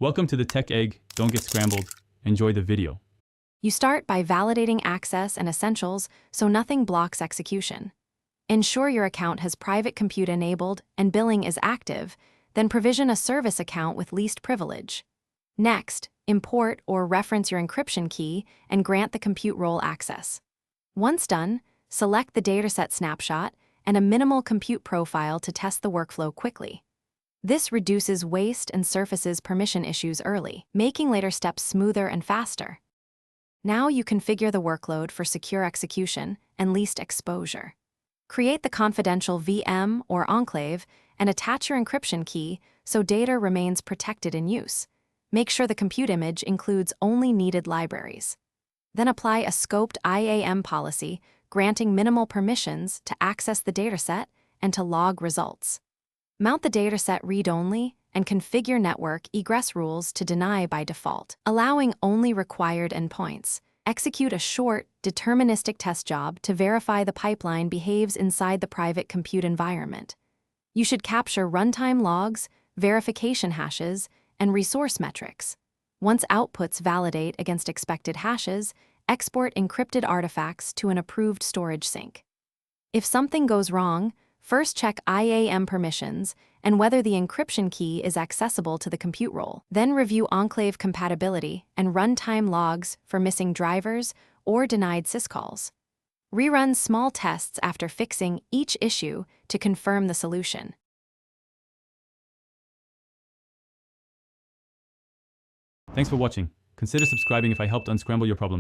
Welcome to the Tech Egg. Don't get scrambled. Enjoy the video. You start by validating access and essentials so nothing blocks execution. Ensure your account has private compute enabled and billing is active, then provision a service account with least privilege. Next, import or reference your encryption key and grant the compute role access. Once done, select the dataset snapshot and a minimal compute profile to test the workflow quickly. This reduces waste and surfaces permission issues early, making later steps smoother and faster. Now you configure the workload for secure execution and least exposure. Create the confidential VM or enclave and attach your encryption key so data remains protected in use. Make sure the compute image includes only needed libraries. Then apply a scoped IAM policy, granting minimal permissions to access the dataset and to log results. Mount the dataset read-only and configure network egress rules to deny by default, allowing only required endpoints. Execute a short, deterministic test job to verify the pipeline behaves inside the private compute environment. You should capture runtime logs, verification hashes, and resource metrics. Once outputs validate against expected hashes, export encrypted artifacts to an approved storage sink. If something goes wrong, first check IAM permissions and whether the encryption key is accessible to the compute role. Then review enclave compatibility and runtime logs for missing drivers or denied syscalls. Rerun small tests after fixing each issue to confirm the solution. Thanks for watching. Consider subscribing if I helped unscramble your problems.